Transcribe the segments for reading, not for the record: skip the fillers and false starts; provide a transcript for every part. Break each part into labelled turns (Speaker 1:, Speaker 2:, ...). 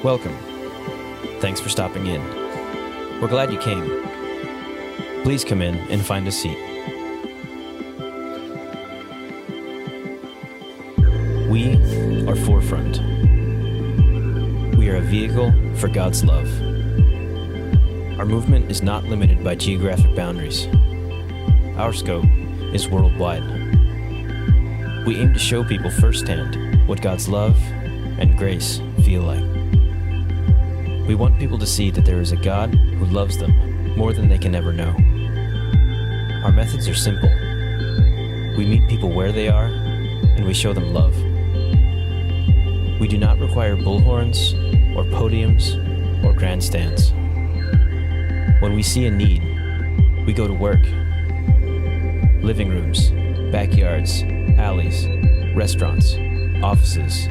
Speaker 1: Welcome. Thanks for stopping in. We're glad you came. Please come in and find a seat. We are Forefront. We are a vehicle for God's love. Our movement is not limited by geographic boundaries. Our scope is worldwide. We aim to show people firsthand what God's love and grace feel like. We want people to see that there is a God who loves them more than they can ever know. Our methods are simple. We meet people where they are, and we show them love. We do not require bullhorns or podiums or grandstands. When we see a need, we go to work. Living rooms, backyards, alleys, restaurants, offices.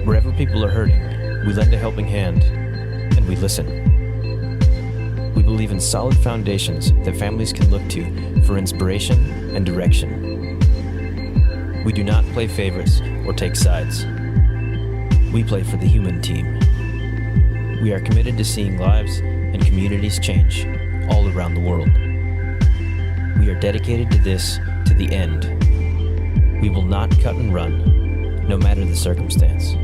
Speaker 1: Wherever people are hurting, we lend a helping hand, and we listen. We believe in solid foundations that families can look to for inspiration and direction. We do not play favorites or take sides. We play for the human team. We are committed to seeing lives and communities change all around the world. We are dedicated to this to the end. We will not cut and run, no matter the circumstance.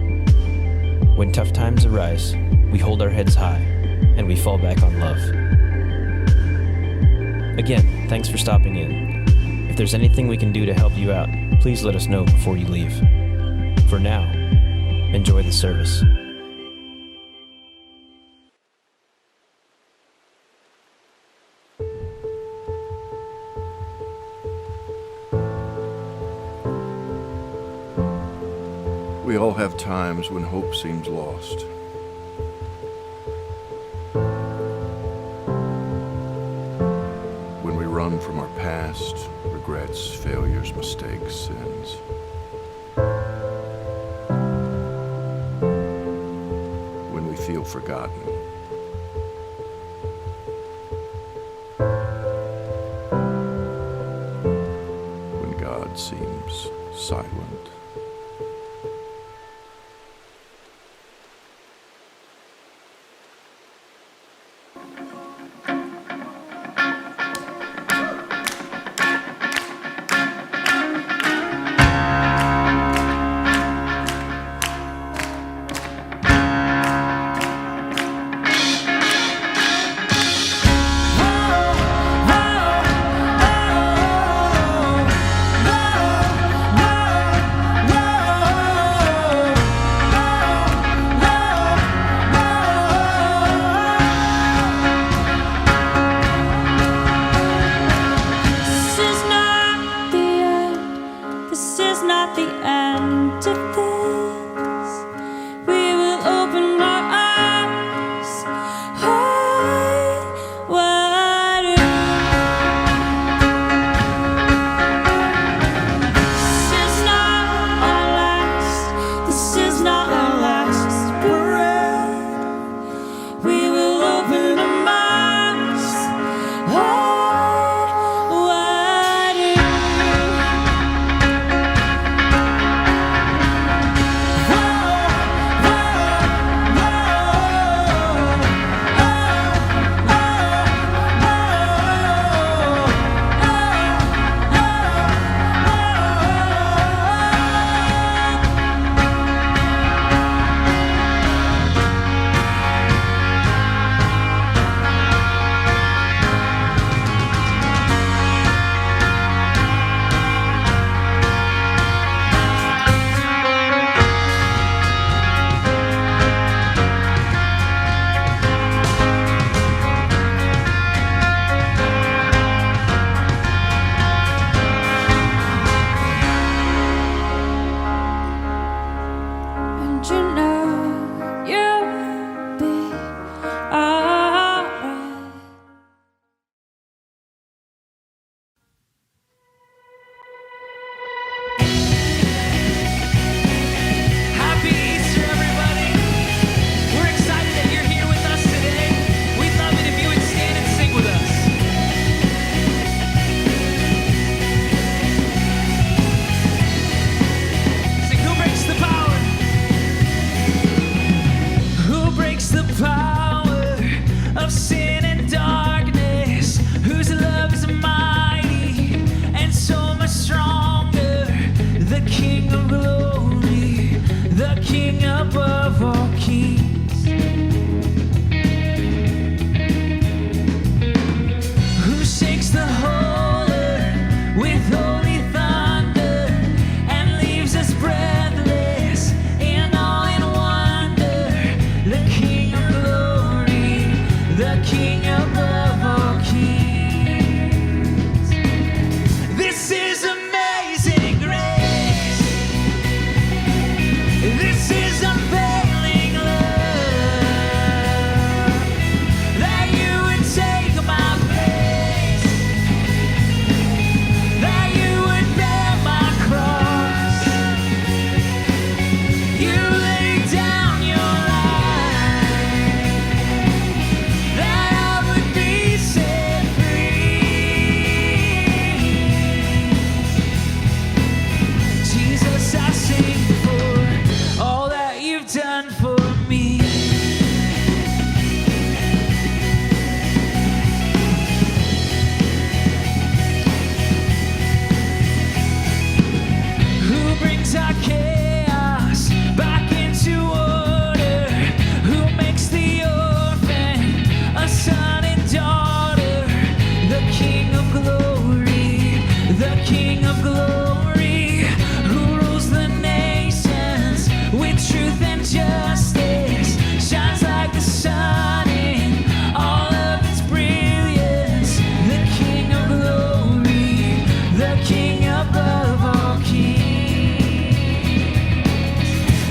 Speaker 1: When tough times arise, we hold our heads high, and we fall back on love. Again, thanks for stopping in. If there's anything we can do to help you out, please let us know before you leave. For now, enjoy the service.
Speaker 2: We all have times when hope seems lost. When we run from our past, regrets, failures, mistakes, sins. When we feel forgotten. When God seems silent.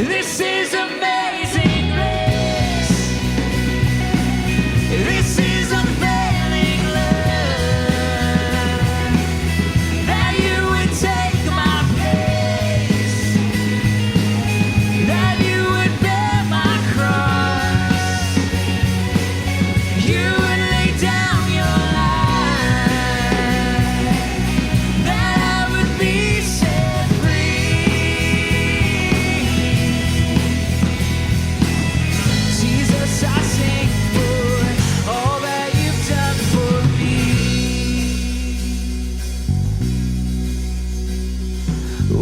Speaker 3: This is amazing grace. This is unfailing love. That you would take my place. That you would bear my cross. You would lay down your life. That I would be set Jesus, I sing for all that you've done for me.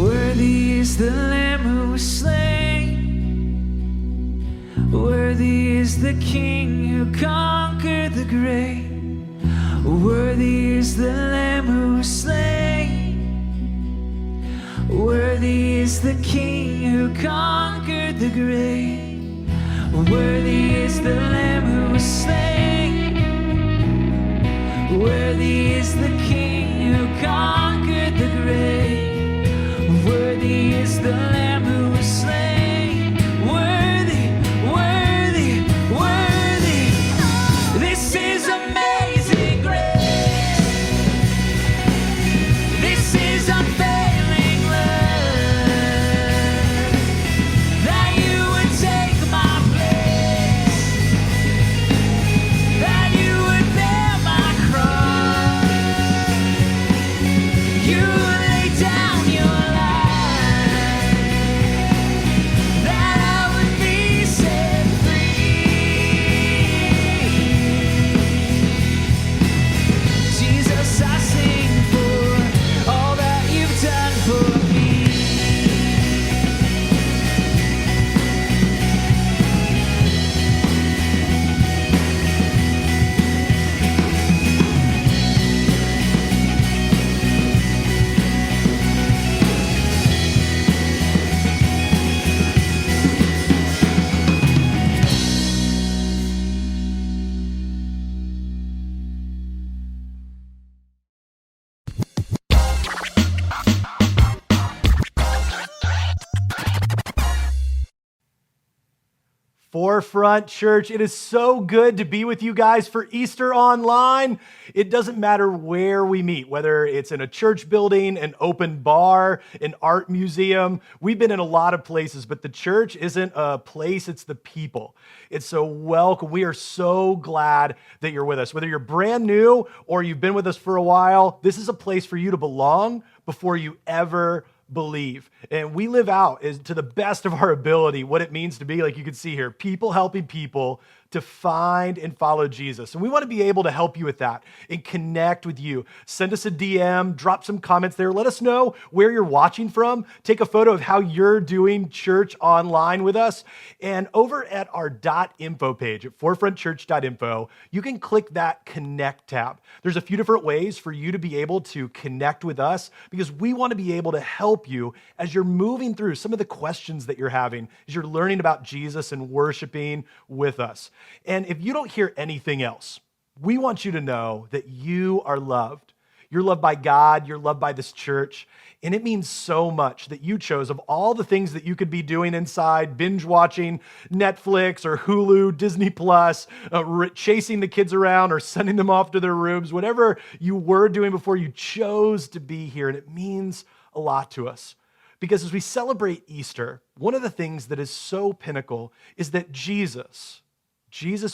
Speaker 3: Worthy is the Lamb who was slain. Worthy is the King who conquered the grave. Worthy is the Lamb who was slain. Worthy is the King who conquered the grave. Worthy is the Lamb who was slain. Worthy is the King who conquered the grave. Worthy is the Lamb who was slain. Worthy, worthy, worthy. This is amazing grace. This is unfailing love. That you would take my place. That you would bear my cross. You would lay down your life. That I would be set free. Jesus, I sing for all that you've done for me.
Speaker 4: Forefront Church, it is so good to be with you guys for Easter Online. It doesn't matter where we meet, whether it's in a church building, an open bar, an art museum. We've been in a lot of places, but the church isn't a place, it's the people. It's so welcome. We are so glad that you're with us. Whether you're brand new or you've been with us for a while, this is a place for you to belong before you ever believe. And we live out to the best of our ability what it means to be, like you can see here, people helping people to find and follow Jesus. And we want to be able to help you with that and connect with you. Send us a DM, drop some comments there. Let us know where you're watching from. Take a photo of how you're doing church online with us. And over at our .info page at forefrontchurch.info, you can click that connect tab. There's a few different ways for you to be able to connect with us because we want to be able to help you as you're moving through some of the questions that you're having, as you're learning about Jesus and worshiping with us. And if you don't hear anything else, we want you to know that you are loved. You're loved by God, you're loved by this church, and it means so much that you chose, of all the things that you could be doing inside, binge watching Netflix or Hulu, Disney Plus, chasing the kids around or sending them off to their rooms, whatever you were doing before, you chose to be here, and it means a lot to us. Because as we celebrate Easter, one of the things that is so pinnacle is that Jesus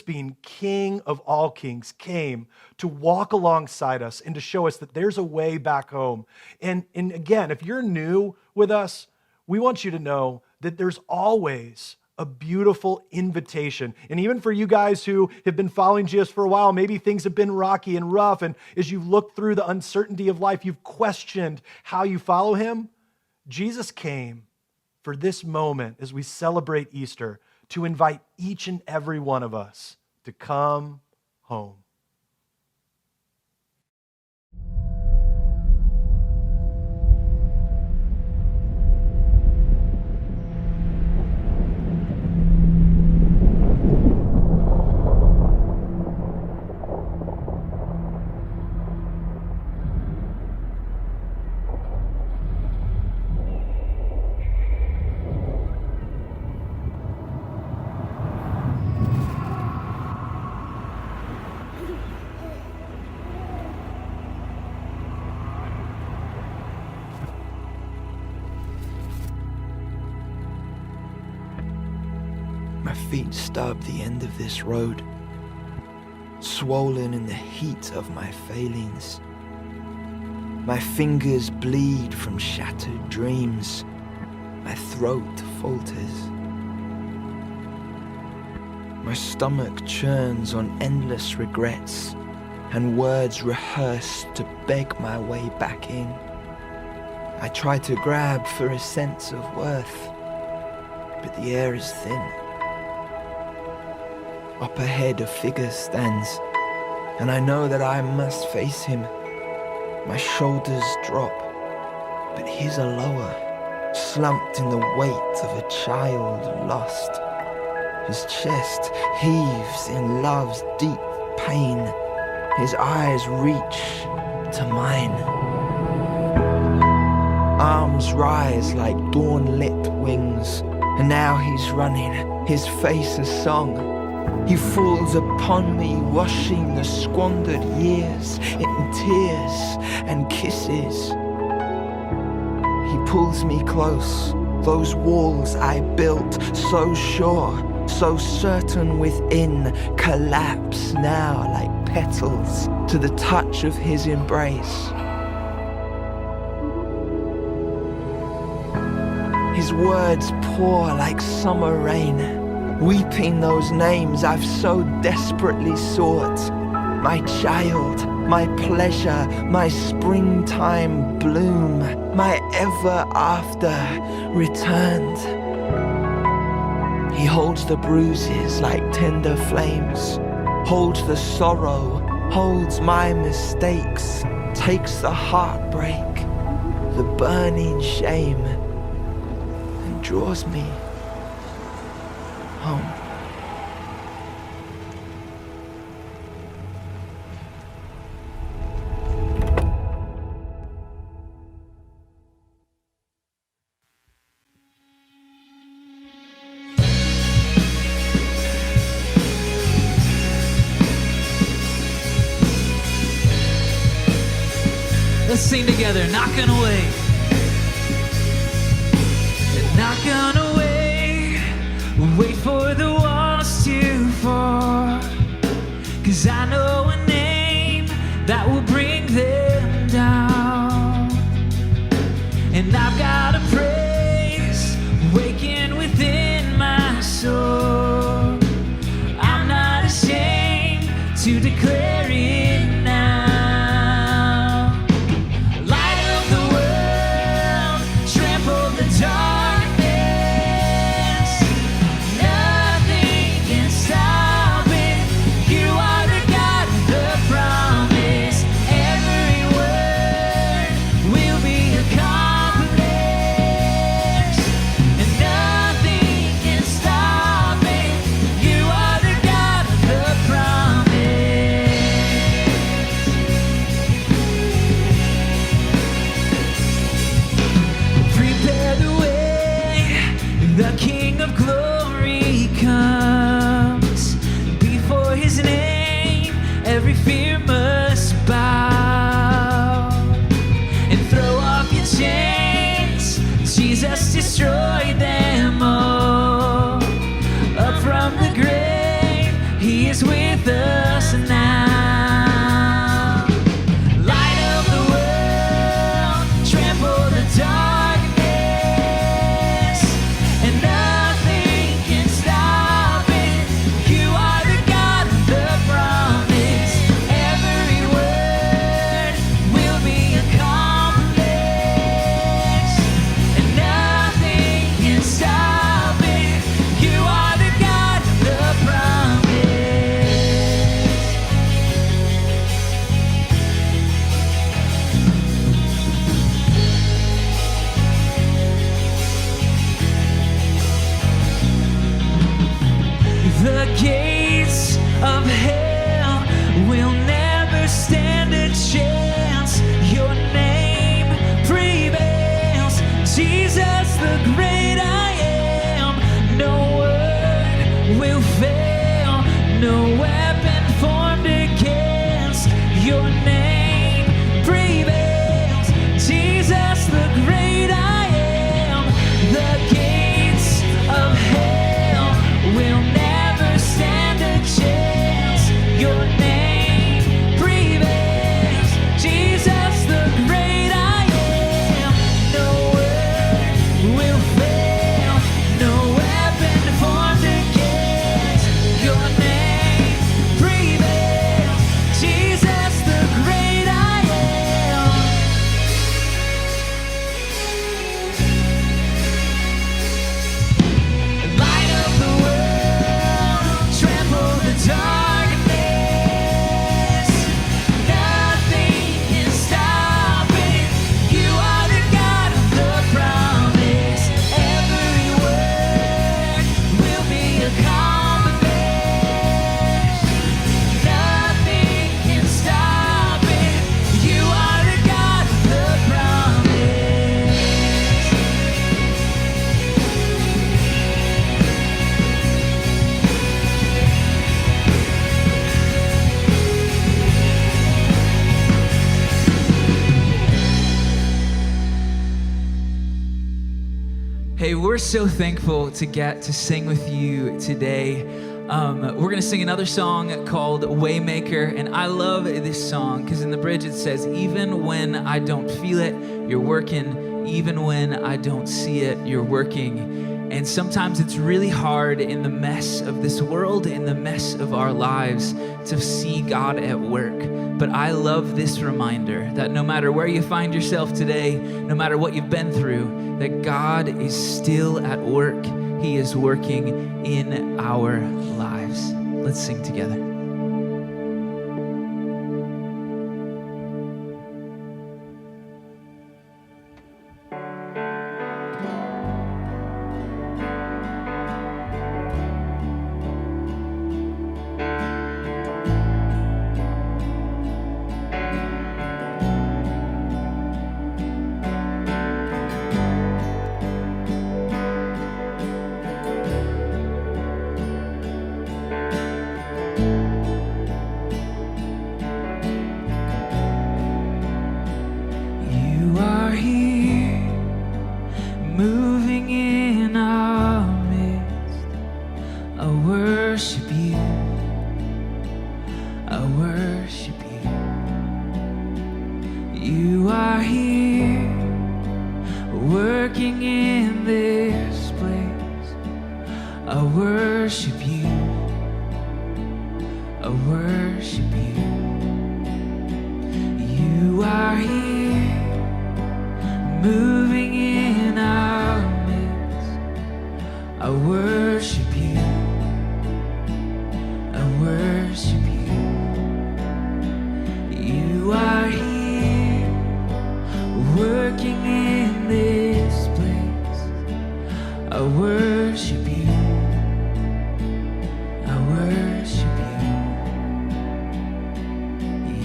Speaker 4: being King of all kings, came to walk alongside us and to show us that there's a way back home. And again, if you're new with us, we want you to know that there's always a beautiful invitation. And even for you guys who have been following Jesus for a while, maybe things have been rocky and rough, and as you've looked through the uncertainty of life, you've questioned how you follow him. Jesus came for this moment as we celebrate Easter to invite each and every one of us to come home.
Speaker 5: My feet stub the end of this road, swollen in the heat of my failings. My fingers bleed from shattered dreams. My throat falters. My stomach churns on endless regrets and words rehearsed to beg my way back in. I try to grab for a sense of worth, but the air is thin. Up ahead a figure stands, and I know that I must face him. My shoulders drop, but his are lower, slumped in the weight of a child lost. His chest heaves in love's deep pain. His eyes reach to mine. Arms rise like dawn-lit wings, and now he's running, his face a song. He falls upon me, washing the squandered years in tears and kisses. He pulls me close, those walls I built, so sure, so certain within, collapse now like petals to the touch of his embrace. His words pour like summer rain, weeping those names I've so desperately sought. My child, my pleasure, my springtime bloom, my ever after returned. He holds the bruises like tender flames, holds the sorrow, holds my mistakes, takes the heartbreak, the burning shame, and draws me home.
Speaker 3: Let's sing together, not gonna wait. Not gonna wait for the walls to fall. 'Cause I know a name that will bring them down. And I've got a praise waking within my soul. I'm not ashamed to declare it now. The King of Glory comes. Before his name, every fear must bow. And throw off your chains, Jesus destroyed them all. Up from the grave, he is with us now. Light of the world, trample the dark. The gates of hell will never stand a chance. Your name prevails, Jesus the great I am. No word will fail, no weapon formed against your name prevails, Jesus the great I am. The gates of hell will we're so thankful to get to sing with you today. We're going to sing another song called Waymaker, and I love this song because in the bridge it says, even when I don't feel it, you're working. Even when I don't see it, you're working. And sometimes it's really hard in the mess of this world, in the mess of our lives, to see God at work. But I love this reminder that no matter where you find yourself today, no matter what you've been through, that God is still at work. He is working in our lives. Let's sing together. Moving in our midst, I worship you, I worship you. You are here, working in this place, I worship you, I worship you. You are here, moving in our midst, I worship you, I worship you. You are here, working in this place, I worship you, I worship you.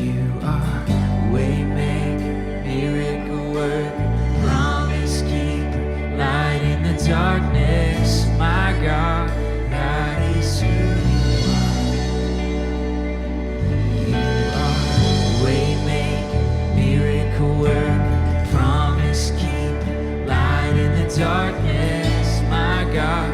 Speaker 3: You are waymaker, miracle worker, promise keeper, light in the darkness, my God, that is who you are. Waymaker, miracle worker, promise keeper, light in the darkness, my God,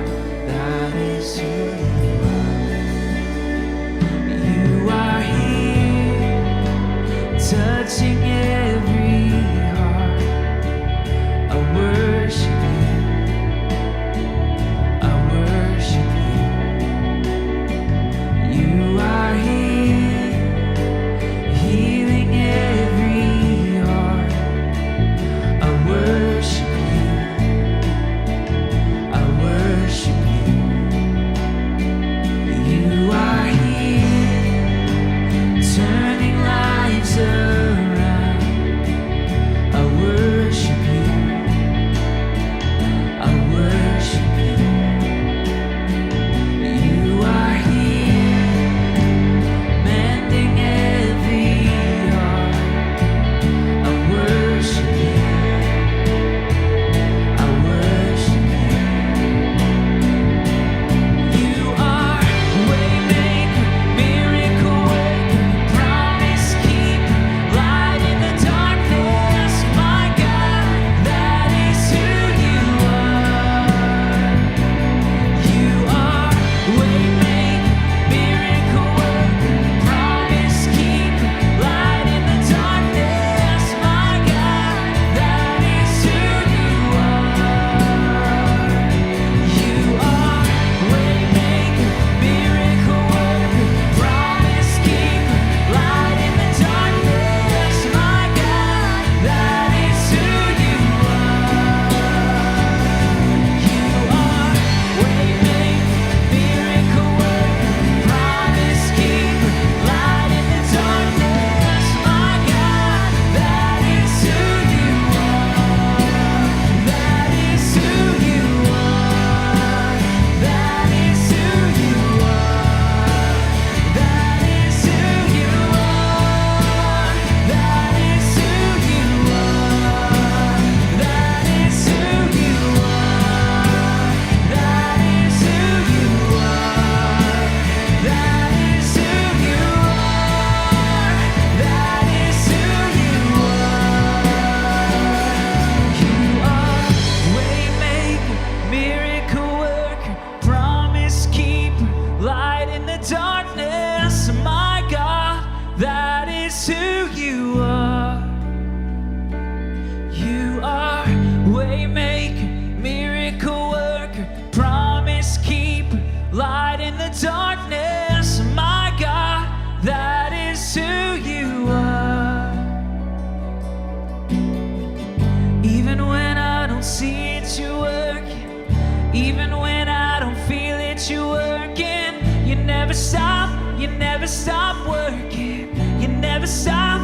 Speaker 3: stop working. You never stop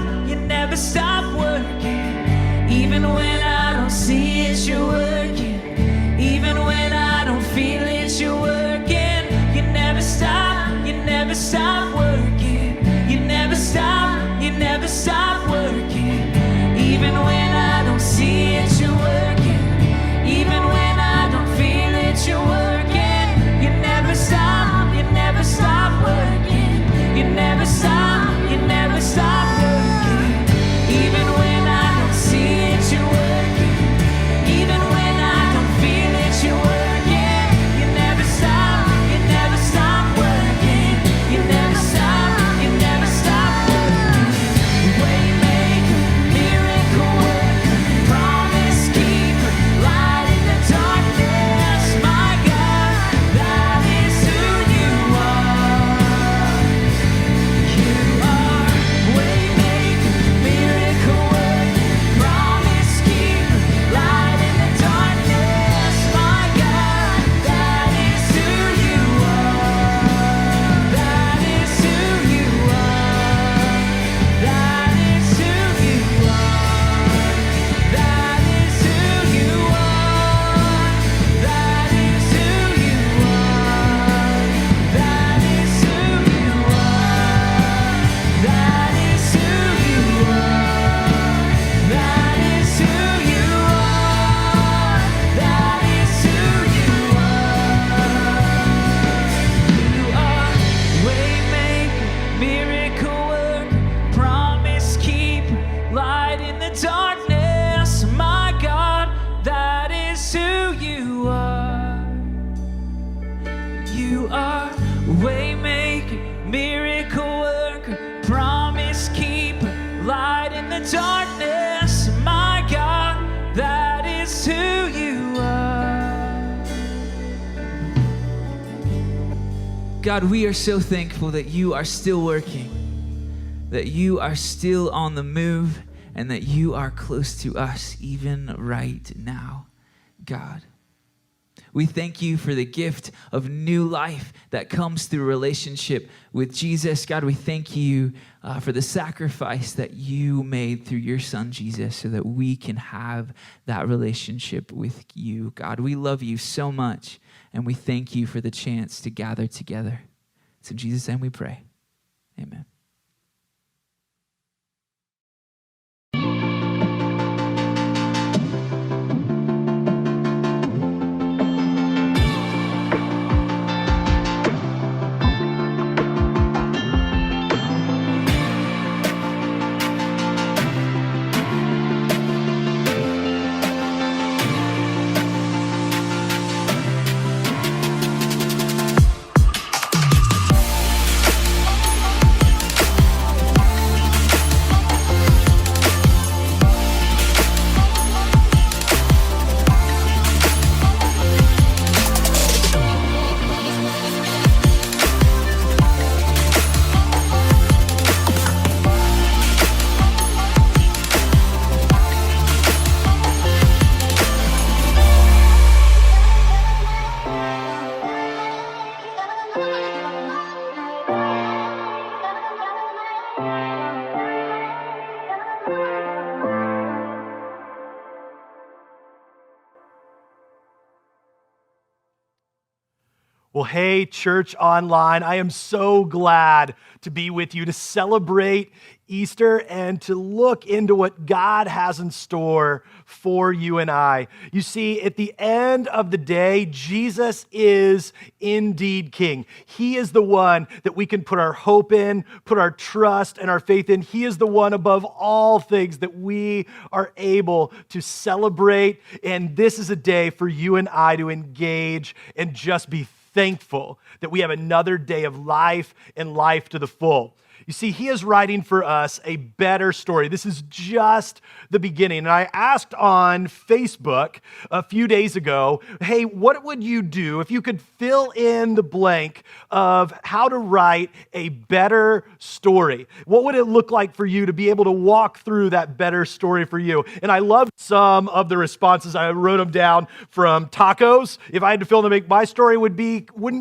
Speaker 3: working. Even when I don't see it, you're working. Even when I don't feel it, you're working. You never stop working. You never stop working. Even when I don't see it, you're working. Even when I don't feel it, you're working. You never stop working. You never stop working. Even when I don't see it, you're working. Even when I don't feel it, you're working. You never stop working. You never stop working. Waymaker, miracle worker, promise keeper, light in the darkness. My God, that is who you are. You are waymaker, miracle worker, promise keeper, light in the darkness. My God, that is who you are. That is who you are. That is who you are. That is who you are. That is who you are. That is who you are. That is who you are. That is who you are. That is who you are. You are waymaker, miracle worker, promise keeper, light in the darkness. My God, that is who you are. You are waymaker, miracle worker, promise keeper, light in the darkness. My God, that is who you are. God, we are so thankful that you are still working, that you are still on the move, and that you are close to us even right now, God. We thank you for the gift of new life that comes through relationship with Jesus. God, we thank you for the sacrifice that you made through your son, Jesus, so that we can have that relationship with you. God, we love you so much, and we thank you for the chance to gather together. It's in Jesus' name we pray. Amen.
Speaker 4: Well, hey, Church Online, I am so glad to be with you to celebrate Easter and to look into what God has in store for you and I. You see, at the end of the day, Jesus is indeed King. He is the one that we can put our hope in, put our trust and our faith in. He is the one above all things that we are able to celebrate. And this is a day for you and I to engage and just be thankful that we have another day of life and life to the full. You see, he is writing for us a better story. This is just the beginning. And I asked on Facebook a few days ago, hey, what would you do if you could fill in the blank of how to write a better story? What would it look like for you to be able to walk through that better story for you? And I loved some of the responses. I wrote them down from tacos. If I had to fill in the blank, my story wouldn't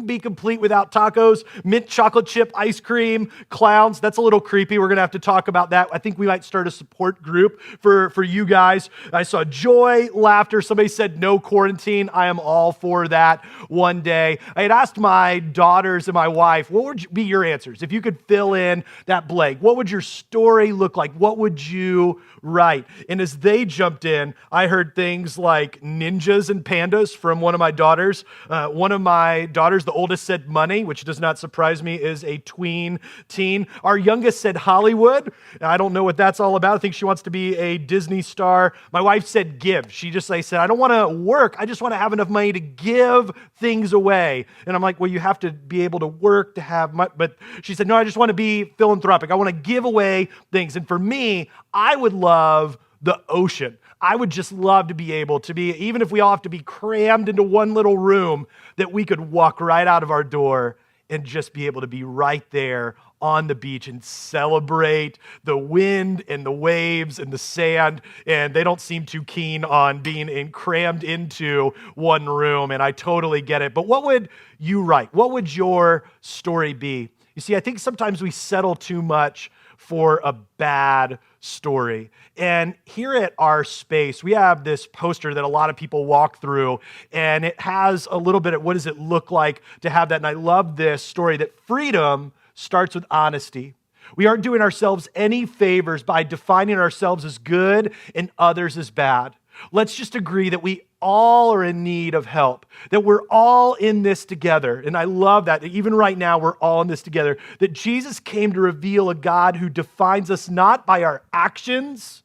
Speaker 4: be complete without tacos, mint chocolate chip ice cream, clowns. That's a little creepy. We're going to have to talk about that. I think we might start a support group for you guys. I saw joy, laughter. Somebody said no quarantine. I am all for that one day. I had asked my daughters and my wife, what would be your answers? If you could fill in that blank, what would your story look like? What would you write? And as they jumped in, I heard things like ninjas and pandas from one of my daughters. One of my daughters, the oldest, said money, which does not surprise me, is a tween teen. Our youngest said Hollywood. I don't know what that's all about. I think she wants to be a Disney star. My wife said give. She said, I don't want to work. I just want to have enough money to give things away. And I'm like, well, you have to be able to work to have money. But she said, no, I just want to be philanthropic. I want to give away things. And for me, I would love the ocean. I would just love to be able to be, even if we all have to be crammed into one little room, that we could walk right out of our door and just be able to be right there on the beach and celebrate the wind and the waves and the sand. And they don't seem too keen on being crammed into one room. And I totally get it. But what would you write? What would your story be? You see, I think sometimes we settle too much for a bad story. And here at our space, we have this poster that a lot of people walk through, and it has a little bit of what does it look like to have that. And I love this story that freedom starts with honesty. We aren't doing ourselves any favors by defining ourselves as good and others as bad. Let's just agree that we all are in need of help, that we're all in this together. And I love that even right now, we're all in this together, that Jesus came to reveal a God who defines us not by our actions,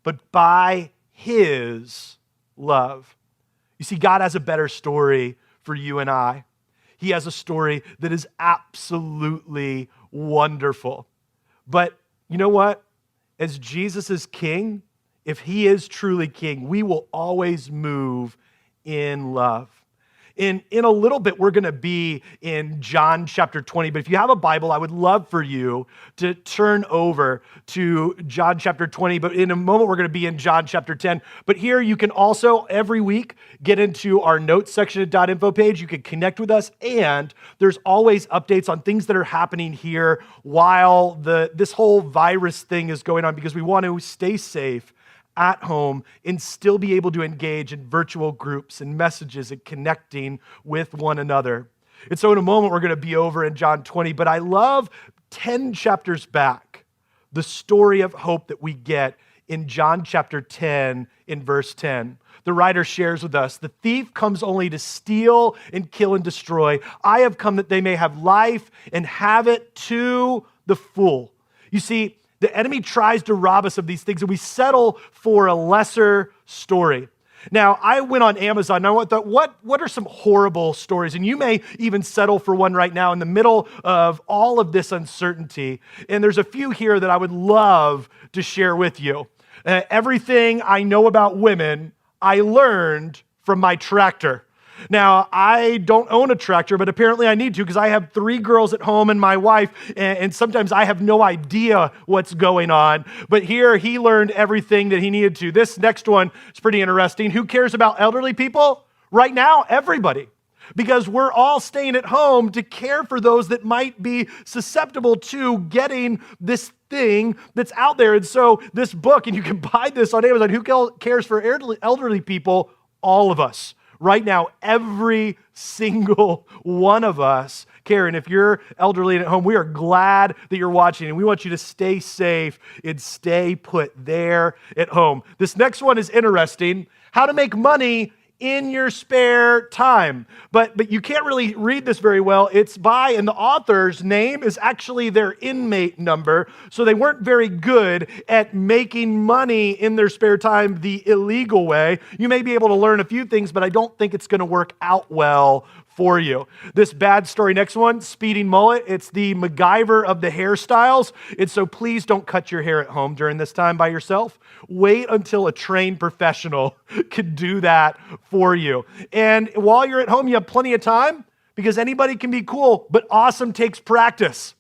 Speaker 4: but by his love. You see, God has a better story for you and I. He has a story that is absolutely wonderful. But you know what? As Jesus is king, if he is truly king, we will always move in love. In a little bit, we're going to be in John chapter 20. But if you have a Bible, I would love for you to turn over to John chapter 20. But in a moment, we're going to be in John chapter 10. But here, you can also, every week, get into our notes section at .info page. You can connect with us. And there's always updates on things that are happening here while this whole virus thing is going on, because we want to stay safe at home and still be able to engage in virtual groups and messages and connecting with one another. And so in a moment, we're going to be over in John 20, but I love 10 chapters back, the story of hope that we get in John chapter 10 in verse 10. The writer shares with us, the thief comes only to steal and kill and destroy. I have come that they may have life and have it to the full. You see, the enemy tries to rob us of these things, and we settle for a lesser story. Now, I went on Amazon, and I thought, what are some horrible stories? And you may even settle for one right now in the middle of all of this uncertainty. And there's a few here that I would love to share with you. Everything I know about women, I learned from my tractor. Now, I don't own a tractor, but apparently I need to, because I have 3 girls at home and my wife, and sometimes I have no idea what's going on. But here, he learned everything that he needed to. This next one is pretty interesting. Who cares about elderly people? Right now, everybody. Because we're all staying at home to care for those that might be susceptible to getting this thing that's out there. And so this book, and you can buy this on Amazon, Who Cares for Elderly People? All of us. Right now, every single one of us care. And if you're elderly and at home, we are glad that you're watching, and we want you to stay safe and stay put there at home. This next one is interesting. How to make money in your spare time. But you can't really read this very well. It's by, and the author's name is actually their inmate number. So they weren't very good at making money in their spare time the illegal way. You may be able to learn a few things, but I don't think it's going to work out well for you. This bad story, next one, speeding mullet. It's the MacGyver of the hairstyles. And so please don't cut your hair at home during this time by yourself. Wait until a trained professional can do that for you. And while you're at home, you have plenty of time because anybody can be cool, but awesome takes practice.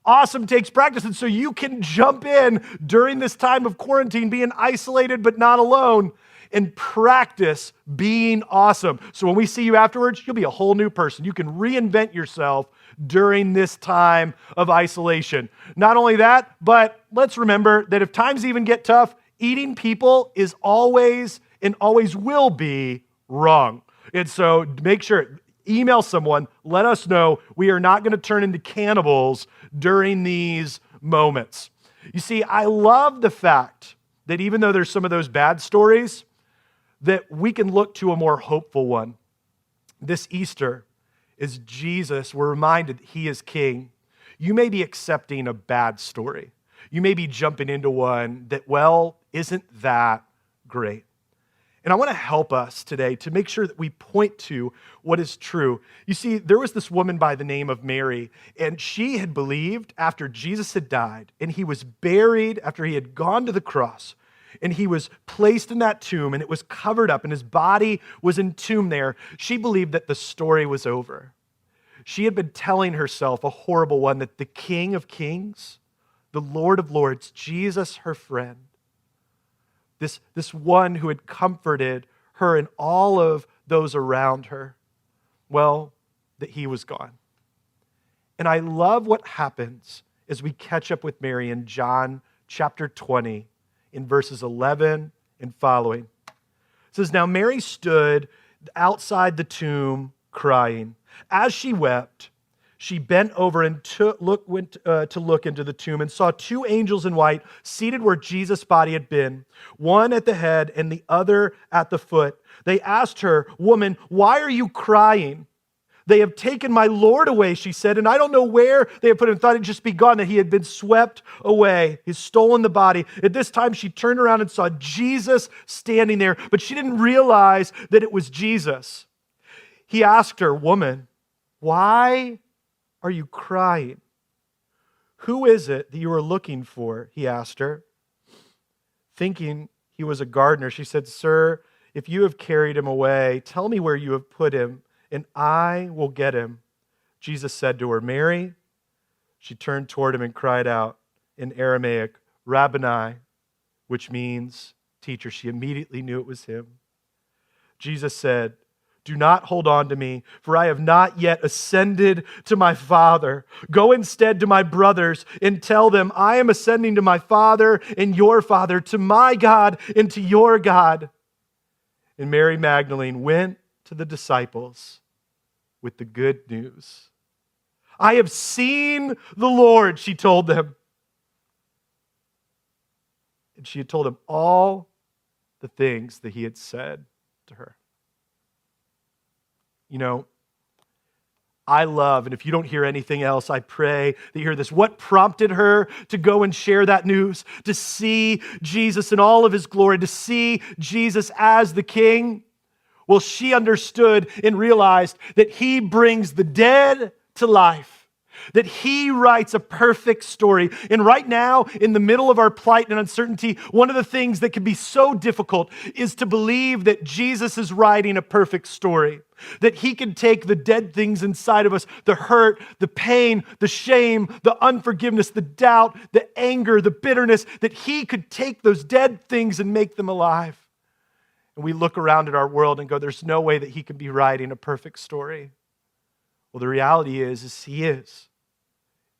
Speaker 4: Awesome takes practice. And so you can jump in during this time of quarantine, being isolated but not alone, and practice being awesome. So when we see you afterwards, you'll be a whole new person. You can reinvent yourself during this time of isolation. Not only that, but let's remember that if times even get tough, eating people is always and always will be wrong. And so make sure, email someone, let us know. We are not going to turn into cannibals during these moments. You see, I love the fact that even though there's some of those bad stories, that we can look to a more hopeful one. This Easter is Jesus. We're reminded that he is king. You may be accepting a bad story. You may be jumping into one that, well, isn't that great. And I want to help us today to make sure that we point to what is true. You see, there was this woman by the name of Mary, and she had believed after Jesus had died, and he was buried after he had gone to the cross, and he was placed in that tomb, and it was covered up, and his body was entombed there. She believed that the story was over. She had been telling herself a horrible one, that the King of Kings, the Lord of Lords, Jesus, her friend, this one who had comforted her and all of those around her, well, that he was gone. And I love what happens as we catch up with Mary in John chapter 20, in verses 11 and following. It says, "Now Mary stood outside the tomb crying. As she wept, she bent over and went to look into the tomb and saw two angels in white seated where Jesus' body had been, one at the head and the other at the foot. They asked her, 'Woman, why are you crying?' 'They have taken my Lord away,' she said, 'and I don't know where they have put him.' Thought he'd just be gone, that he had been swept away. He's stolen the body. At this time, she turned around and saw Jesus standing there, but she didn't realize that it was Jesus. He asked her, 'Woman, why are you crying? Who is it that you are looking for?' he asked her. Thinking he was a gardener, she said, 'Sir, if you have carried him away, tell me where you have put him, and I will get him.' Jesus said to her, 'Mary.' She turned toward him and cried out in Aramaic, 'Rabboni,' which means teacher. She immediately knew it was him. Jesus said, 'Do not hold on to me, for I have not yet ascended to my Father. Go instead to my brothers and tell them, I am ascending to my Father and your Father, to my God and to your God.' And Mary Magdalene went to the disciples with the good news. 'I have seen the Lord,' she told them. And she had told them all the things that he had said to her. You know, I love, and if you don't hear anything else, I pray that you hear this. What prompted her to go and share that news? To see Jesus in all of his glory, to see Jesus as the King? Well, she understood and realized that he brings the dead to life, that he writes a perfect story. And right now, in the middle of our plight and uncertainty, one of the things that can be so difficult is to believe that Jesus is writing a perfect story, that he can take the dead things inside of us, the hurt, the pain, the shame, the unforgiveness, the doubt, the anger, the bitterness, that he could take those dead things and make them alive. And we look around at our world and go, there's no way that he can be writing a perfect story. Well, the reality is he is.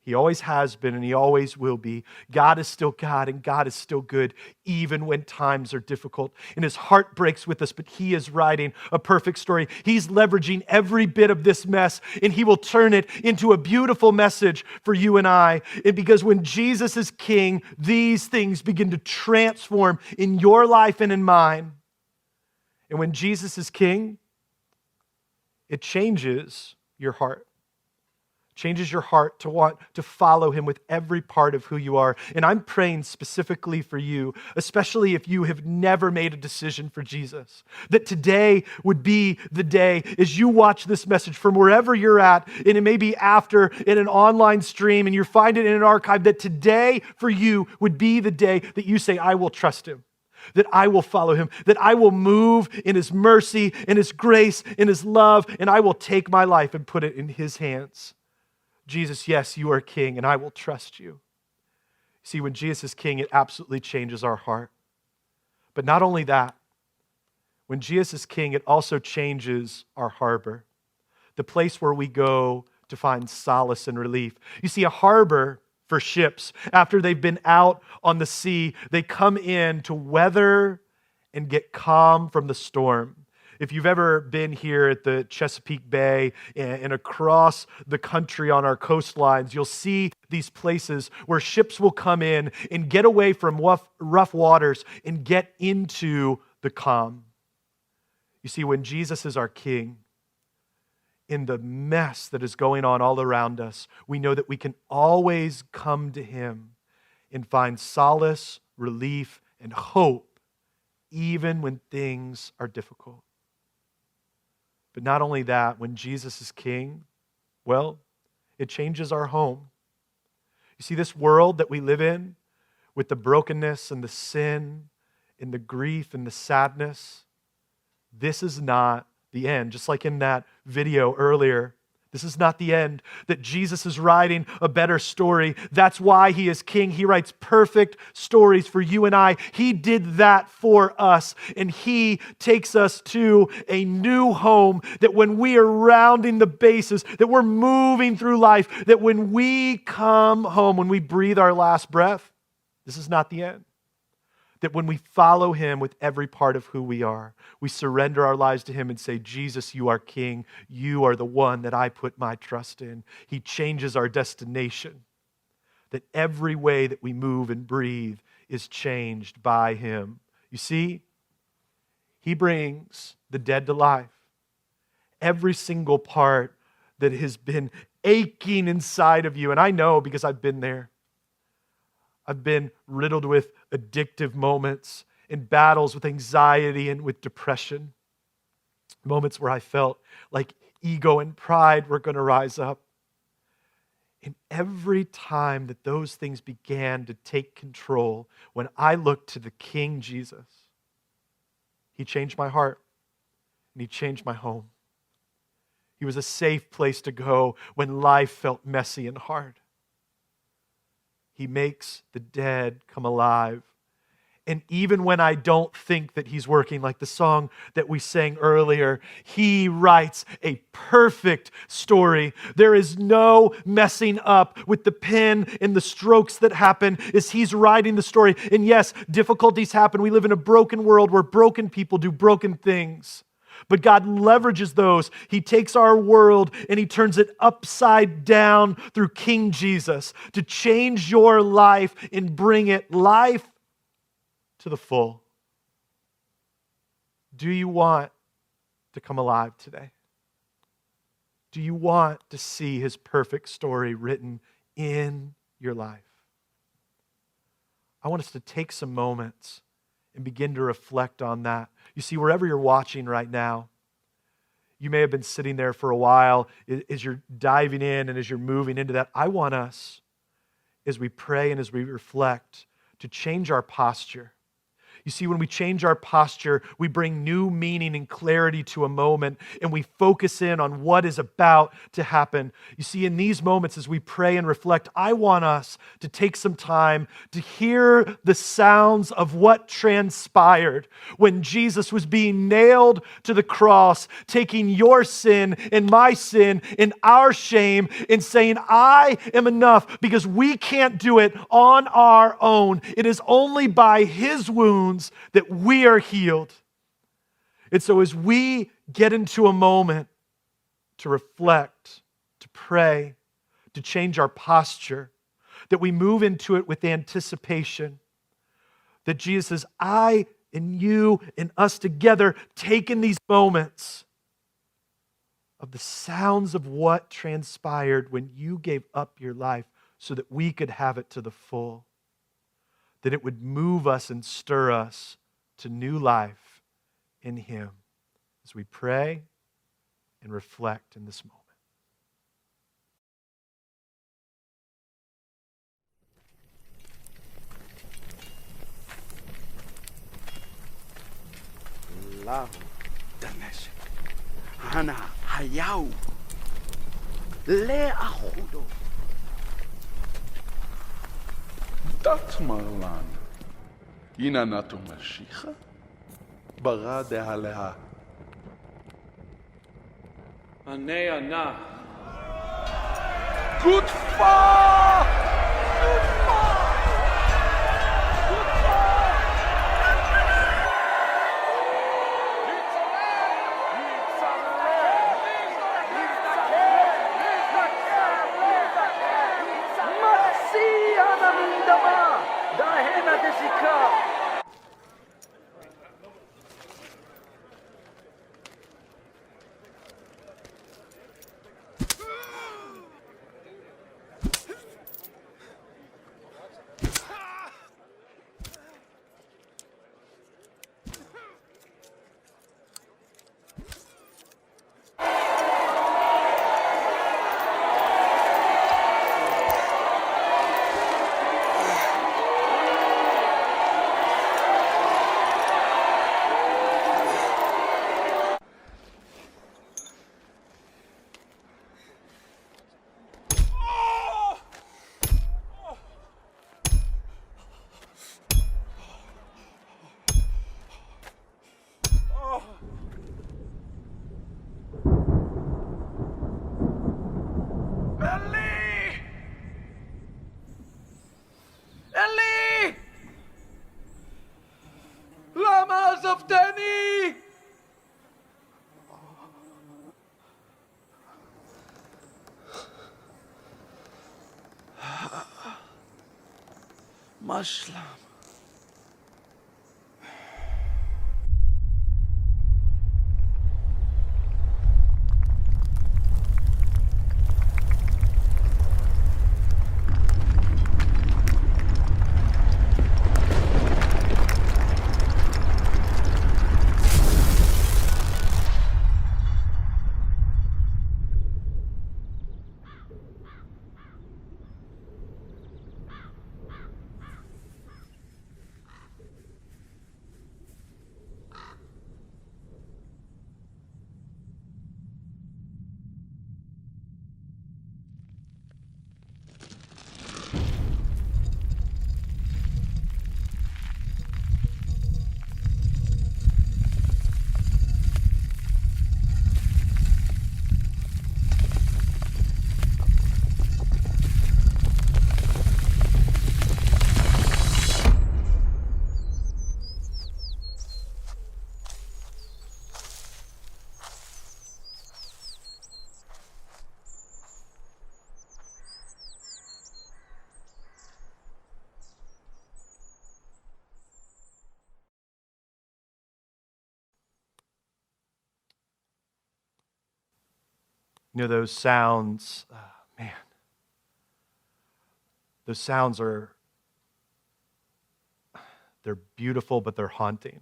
Speaker 4: He always has been and he always will be. God is still God and God is still good, even when times are difficult. And his heart breaks with us, but he is writing a perfect story. He's leveraging every bit of this mess and he will turn it into a beautiful message for you and I. And because when Jesus is king, these things begin to transform in your life and in mine. And when Jesus is king, it changes your heart. changes your heart to want to follow him with every part of who you are. And I'm praying specifically for you, especially if you have never made a decision for Jesus, that today would be the day as you watch this message from wherever you're at, and it may be after in an online stream and you find it in an archive, that today for you would be the day that you say, I will trust him, that I will follow him, that I will move in his mercy, in his grace, in his love, and I will take my life and put it in his hands. Jesus, yes, you are king, and I will trust you. See, when Jesus is king, it absolutely changes our heart. But not only that, when Jesus is king, it also changes our harbor, the place where we go to find solace and relief. You see, a harbor for ships, after they've been out on the sea, they come in to weather and get calm from the storm. If you've ever been here at the Chesapeake Bay and across the country on our coastlines, you'll see these places where ships will come in and get away from rough waters and get into the calm. You see, when Jesus is our king, in the mess that is going on all around us, we know that we can always come to him and find solace, relief, and hope, even when things are difficult. But not only that, when Jesus is king, well, it changes our home. You see, this world that we live in, with the brokenness and the sin and the grief and the sadness, this is not the end. Just like in that video earlier, this is not the end. That Jesus is writing a better story. That's why he is king. He writes perfect stories for you and I. He did that for us. And he takes us to a new home, that when we are rounding the bases, that we're moving through life, that when we come home, when we breathe our last breath, this is not the end. That when we follow him with every part of who we are, we surrender our lives to him and say, Jesus, you are king. You are the one that I put my trust in. He changes our destination. That every way that we move and breathe is changed by him. You see, he brings the dead to life. Every single part that has been aching inside of you. And I know because I've been there. I've been riddled with addictive moments, in battles with anxiety and with depression. Moments where I felt like ego and pride were going to rise up. And every time that those things began to take control, when I looked to the King Jesus, he changed my heart and he changed my home. He was a safe place to go when life felt messy and hard. He makes the dead come alive. And even when I don't think that he's working, like the song that we sang earlier, he writes a perfect story. There is no messing up with the pen and the strokes that happen as he's writing the story. And yes, difficulties happen. We live in a broken world where broken people do broken things. But God leverages those. He takes our world and he turns it upside down through King Jesus to change your life and bring it life to the full. Do you want to come alive today? Do you want to see his perfect story written in your life? I want us to take some moments and begin to reflect on that. You see, wherever you're watching right now, you may have been sitting there for a while as you're diving in and as you're moving into that. I want us, as we pray and as we reflect, to change our posture. You see, when we change our posture, we bring new meaning and clarity to a moment, and we focus in on what is about to happen. You see, in these moments, as we pray and reflect, I want us to take some time to hear the sounds of what transpired when Jesus was being nailed to the cross, taking your sin and my sin and our shame and saying, I am enough, because we can't do it on our own. It is only by his wounds that we are healed. And so as we get into a moment to reflect, to pray, to change our posture, that we move into it with anticipation, that Jesus says, I and you and us together take in these moments of the sounds of what transpired when you gave up your life so that we could have it to the full, that it would move us and stir us to new life in Him as we pray and reflect in this moment.
Speaker 6: Lau Danesh Hana Hayau Le Ahodo
Speaker 7: Dat Marlan Ina Natu Mashiach Bara de Haleha
Speaker 8: Anea na.
Speaker 7: Good far!
Speaker 6: Muslim.
Speaker 4: You know, those sounds, man, those sounds they're beautiful, but they're haunting.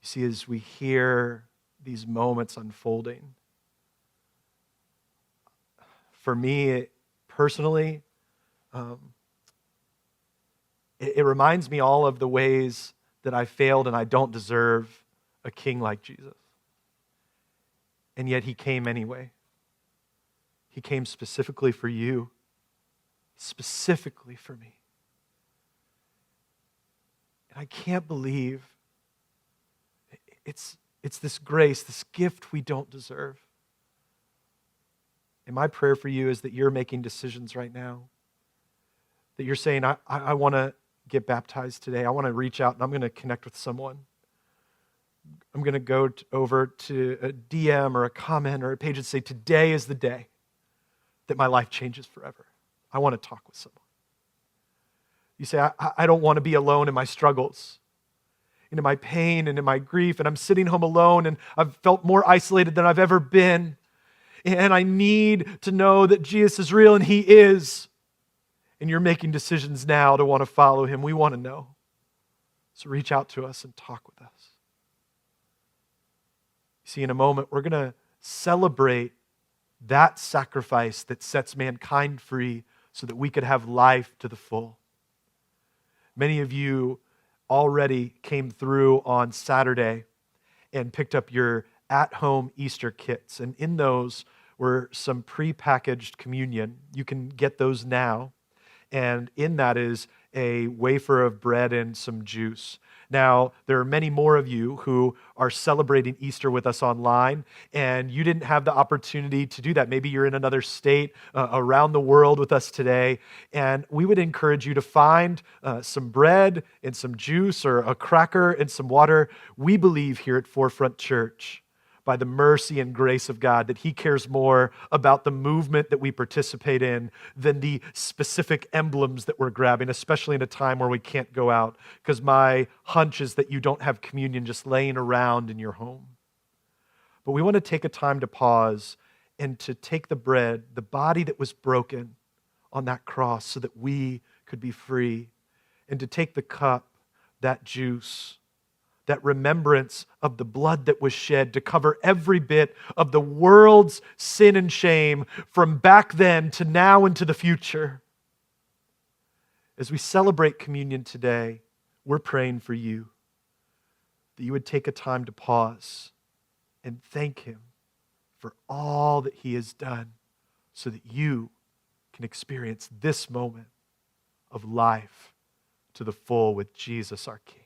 Speaker 4: You see, as we hear these moments unfolding, for me personally, it reminds me all of the ways that I failed and I don't deserve a king like Jesus. And yet He came anyway. He came specifically for you, specifically for me. And I can't believe it's this grace, this gift we don't deserve. And my prayer for you is that you're making decisions right now, that you're saying, I want to get baptized today. I want to reach out and I'm going to connect with someone. I'm going to go over to a DM or a comment or a page and say, today is the day that my life changes forever. I want to talk with someone. You say, I don't want to be alone in my struggles. and in my pain and in my grief, and I'm sitting home alone, and I've felt more isolated than I've ever been. And I need to know that Jesus is real, and he is. And you're making decisions now to want to follow him. We want to know. So reach out to us and talk with us. You see, in a moment, we're going to celebrate that sacrifice that sets mankind free so that we could have life to the full. Many of you already came through on Saturday and picked up your at-home Easter kits. And in those were some pre-packaged communion. You can get those now. And in that is a wafer of bread and some juice. Now, there are many more of you who are celebrating Easter with us online, and you didn't have the opportunity to do that. Maybe you're in another state around the world with us today, and we would encourage you to find some bread and some juice or a cracker and some water. We believe here at Forefront Church, by the mercy and grace of God, that he cares more about the movement that we participate in than the specific emblems that we're grabbing, especially in a time where we can't go out, because my hunch is that you don't have communion just laying around in your home. But we want to take a time to pause and to take the bread, the body that was broken on that cross so that we could be free, and to take the cup, that juice, that remembrance of the blood that was shed to cover every bit of the world's sin and shame from back then to now and to the future. As we celebrate communion today, we're praying for you, that you would take a time to pause and thank him for all that he has done so that you can experience this moment of life to the full with Jesus our King.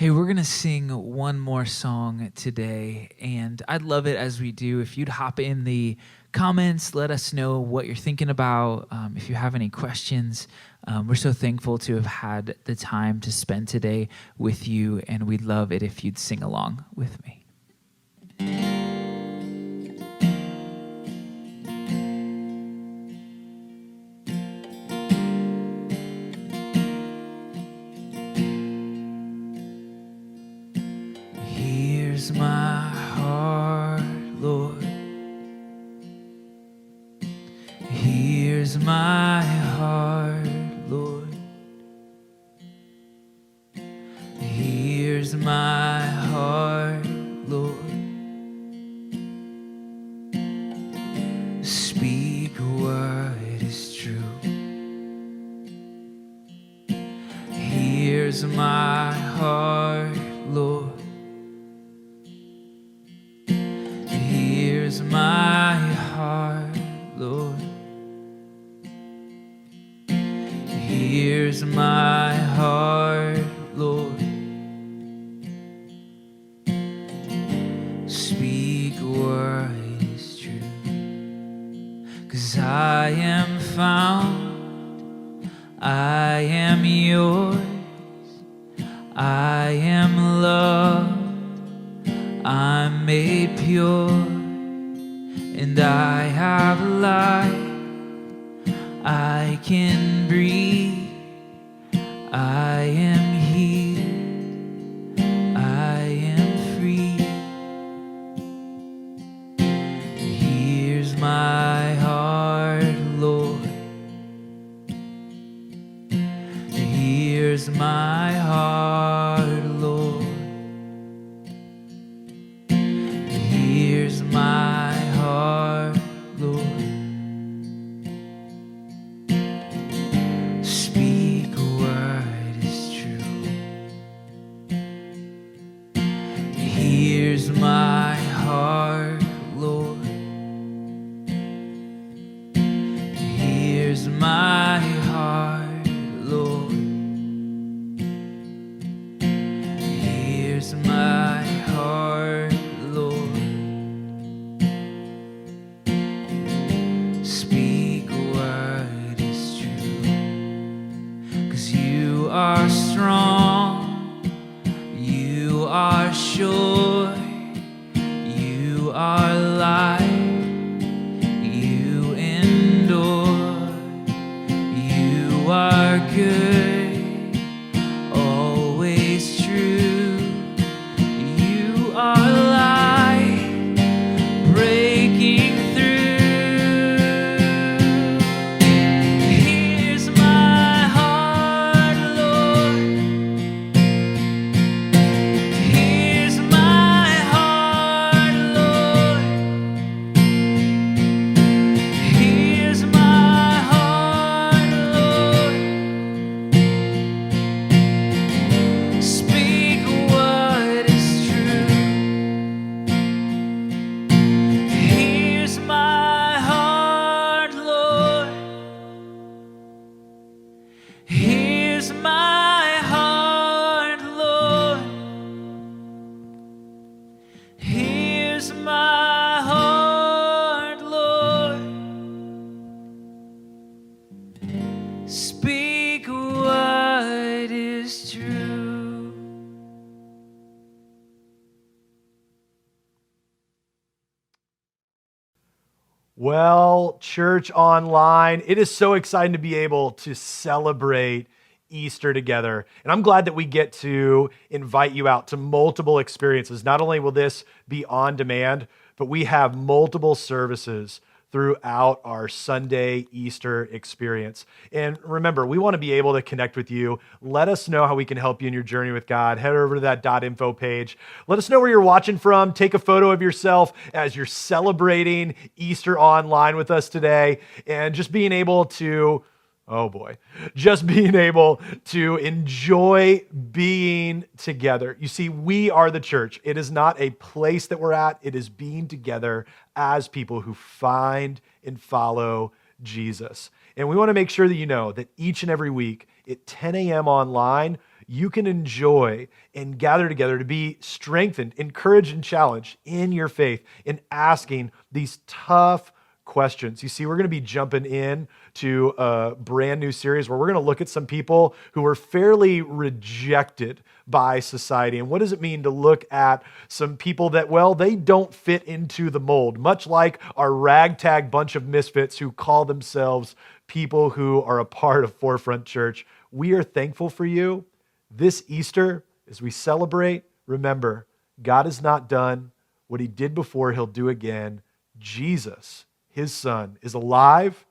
Speaker 3: Hey, we're going to sing one more song today, and I'd love it as we do if you'd hop in the comments, let us know what you're thinking about, if you have any questions. We're so thankful to have had the time to spend today with you, and we'd love it if you'd sing along with me. Here's my heart, Lord. Here's my heart, Lord. Here's my heart, Lord. Speak what is true. Here's my heart, Lord. Here's my heart, Lord. Here's my heart, Lord. Speak what is true. 'Cause I am found, I am yours, I am loved, I'm made pure, and I have life, I can breathe, I am healed, I am free. Here's my heart, Lord. Here's my heart, Lord. Here's my heart, Lord. Speak what is true. Here's my heart, Lord. Here's my heart, Lord. Here's my heart, Lord. Speak what is true. 'Cause you are strong, you are sure, you are light, you endure, you are good, always true, you are light, breaking through. Here's my heart, Lord. Here's my heart, Lord. Here's my heart, Lord. Speak what is true. Here's my heart, Lord. Here's my heart, Lord. Here's my heart, Lord. Speak what is true.
Speaker 4: Well, church online, it is so exciting to be able to celebrate Easter together. And I'm glad that we get to invite you out to multiple experiences. Not only will this be on demand, but we have multiple services throughout our Sunday Easter experience. And remember, we want to be able to connect with you. Let us know how we can help you in your journey with God. Head over to that .info page. Let us know where you're watching from. Take a photo of yourself as you're celebrating Easter online with us today. And just being able to, oh boy, just being able to enjoy being together. You see, we are the church. It is not a place that we're at. It is being together as people who find and follow Jesus. And we want to make sure that you know that each and every week at 10 a.m. online, you can enjoy and gather together to be strengthened, encouraged, and challenged in your faith in asking these tough questions. You see, we're going to be jumping in to a brand new series where we're going to look at some people who were fairly rejected by society. And what does it mean to look at some people that, well, they don't fit into the mold, much like our ragtag bunch of misfits who call themselves people who are a part of Forefront Church. We are thankful for you. This Easter, as we celebrate, remember, God is not done. What he did before, he'll do again. Jesus, his son, is alive,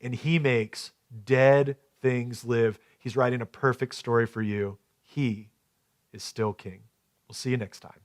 Speaker 4: and he makes dead things live. He's writing a perfect story for you. He is still king. We'll see you next time.